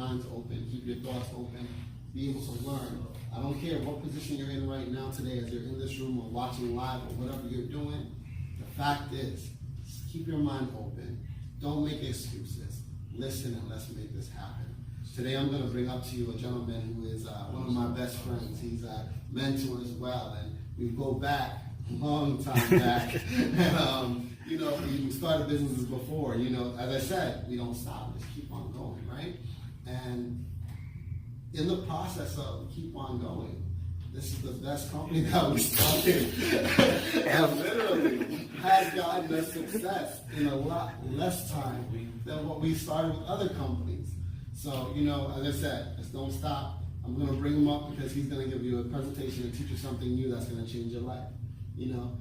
minds open, keep your thoughts open, be able to learn. I don't care what position you're in right now today, as you're in this room or watching live or whatever you're doing. The fact is, keep your mind open. Don't make excuses. Listen and let's make this happen. Today I'm going to bring up to you a gentleman who is one of my best friends. He's a mentor as well, and we go back a long time back. And, you know, we started businesses before. You know, as I said, we don't stop. Just keep on going, right? And in the process of keep on going, this is the best company that we started. And literally has gotten us success in a lot less time than what we started with other companies. So, you know, as I said, just don't stop. I'm going to bring him up because he's going to give you a presentation and teach you something new that's going to change your life. You know,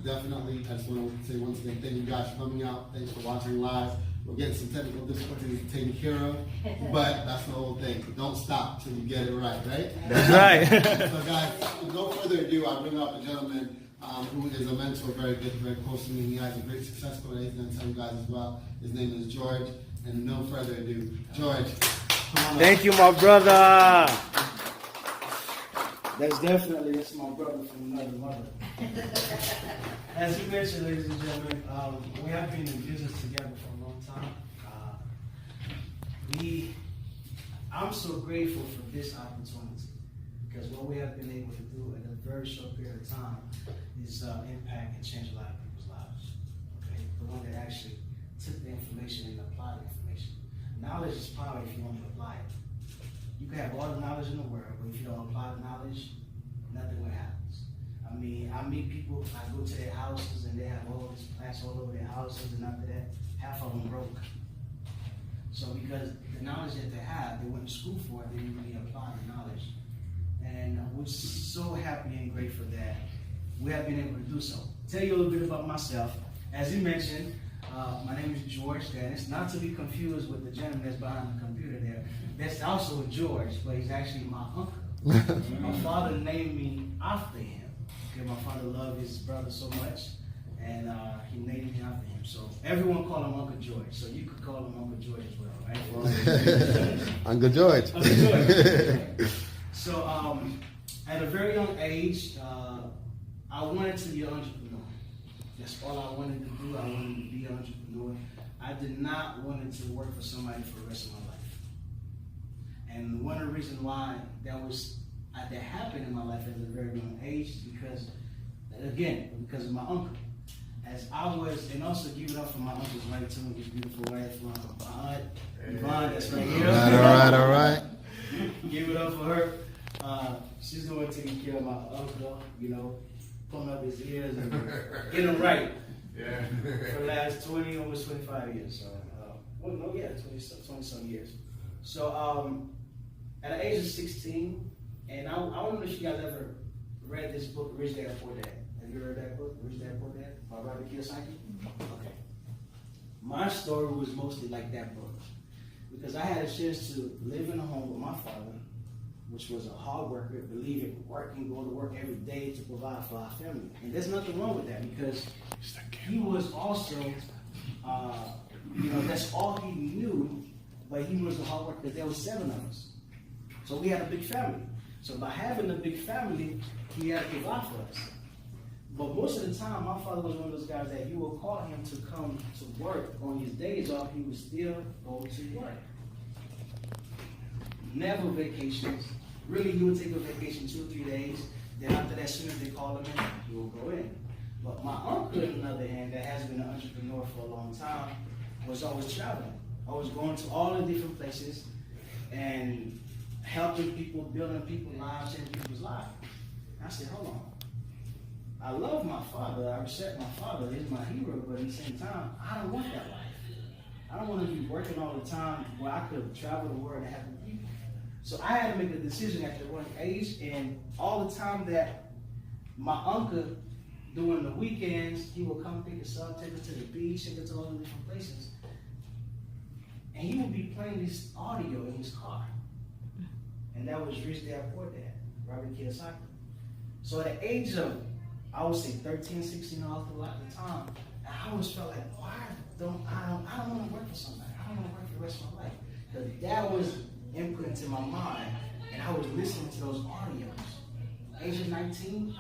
definitely, I just want to say once again, thank you guys for coming out. Thanks for watching live. We're getting some technical difficulties taken care of, but that's the whole thing. Don't stop till you get it right, right? That's right. So guys, with no further ado, I bring up a gentleman who is a mentor, very good, very close to me. He has a great success story. He's going to tell you guys as well. His name is George. And no further ado, George, come on up. Thank you, my brother. That's my brother from another mother. As you mentioned, ladies and gentlemen, we have been in business together for a long time. I'm so grateful for this opportunity because what we have been able to do in a very short period of time is impact and change a lot of people's lives. Okay, the one that actually took the information and applied the information. Knowledge is power if you want to apply it. You can have all the knowledge in the world, but if you don't apply the knowledge, nothing will happen. I mean, I meet people, I go to their houses and they have all these plants all over their houses, and after that, half of them broke. So because the knowledge that they have, they went to school for it, they didn't really apply the knowledge. And we're so happy and grateful that we have been able to do so. Tell you a little bit about myself. As you mentioned, my name is George Dennis, not to be confused with the gentleman that's behind the computer there. That's also George, but he's actually my uncle. My father named me after him. Okay, my father loved his brother so much, and he named me after him. So everyone call him Uncle George. So you could call him Uncle George as well, right? Uncle George. Uncle George. So at a very young age, I wanted to be an entrepreneur. That's all I wanted to do. I wanted to be an entrepreneur. I did not want to work for somebody for the rest of my life. And one of the reasons why that happened in my life at a very young age is because, again, because of my uncle. As I was, and also give it up for my uncle's right too, his beautiful wife, my aunt, Yvonne, that's right here. All right. Give it up for her. She's the one taking care of my uncle, you know, pulling up his ears and getting him right. Yeah. For the last 20, almost 25 years. So, 20 some years. So, at the age of 16, and I don't know if you guys ever read this book, Rich Dad Poor Dad. Have you read that book, Rich Dad Poor Dad, by Robert Kiyosaki? Okay. My story was mostly like that book because I had a chance to live in a home with my father, which was a hard worker, believe in working, going to work every day to provide for our family. And there's nothing wrong with that because he was also, that's all he knew, but he was a hard worker because there were 7 of us. So we had a big family. So by having a big family, he had to provide for us. But most of the time, my father was one of those guys that you would call him to come to work. On his days off, he would still go to work. Never vacations. Really, he would take a vacation 2 or 3 days. Then after that, as soon as they called him in, he would go in. But my uncle, on the other hand, that has been an entrepreneur for a long time, was always traveling. Always going to all the different places and helping people, building people's lives, changing people's lives. I said, hold on. I love my father. I respect my father. He's my hero. But at the same time, I don't want that life. I don't want to be working all the time where I could travel the world and help people. So I had to make a decision at the young age, and all the time that my uncle, during the weekends, he would come pick us up, take us to the beach, take us to all the different places. And he would be playing this audio in his car. And that was Rich Dad Poor Dad, Robert Kiyosaki. So at the age of, I would say 13, 16, all throughout the time, I always felt like, why I don't want to work for somebody. I don't want to work for the rest of my life. Because that was input into my mind, and I was listening to those audios. Age of 19,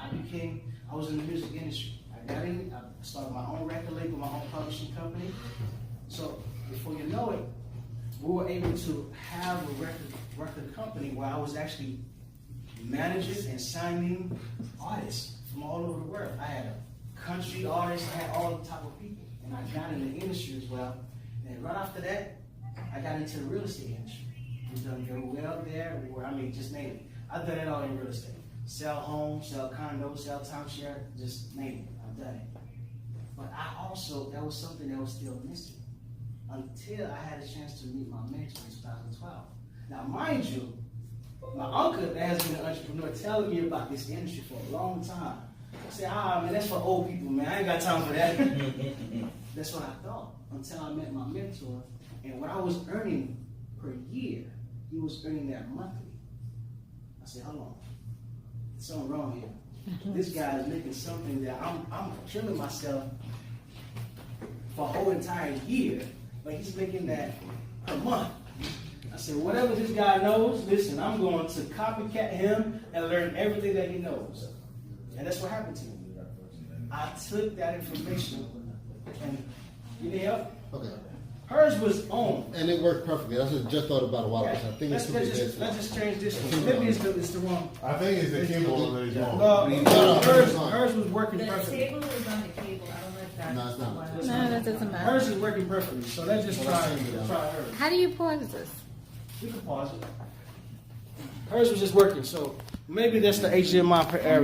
I was in the music industry. I got in, I started my own record label, my own publishing company. So before you know it, we were able to have a record company where I was actually managing and signing artists from all over the world. I had a country artist, I had all the type of people, and I got in the industry as well. And right after that, I got into the real estate industry. We've done very well there, just name it. I've done it all in real estate. Sell homes, sell condos, sell timeshare, just name it. I've done it. But that was something that was still missing until I had a chance to meet my mentor in 2012. Now, mind you, my uncle that has been an entrepreneur telling me about this industry for a long time. I said, man, that's for old people, man. I ain't got time for that. That's what I thought until I met my mentor. And what I was earning per year, he was earning that monthly. I said, hold on. There's something wrong here. This guy is making something that I'm killing myself for a whole entire year, but he's making that per month. I said, whatever this guy knows, listen, I'm going to copycat him and learn everything that he knows. And that's what happened to me. I took that information and you need help? Okay. Hers was on. And it worked perfectly. That's what I just thought about a while ago. So I think Let's just change this one. Maybe it's the wrong. I think it's the keyboard that is wrong. Hers was working The perfectly. table is on the cable. I don't know if that's. No, it's not. one. No, that doesn't matter. Hers is working perfectly. So let's just try hers. How do you pause this? We can pause it. Hers was just working. So maybe that's the HDMI per area.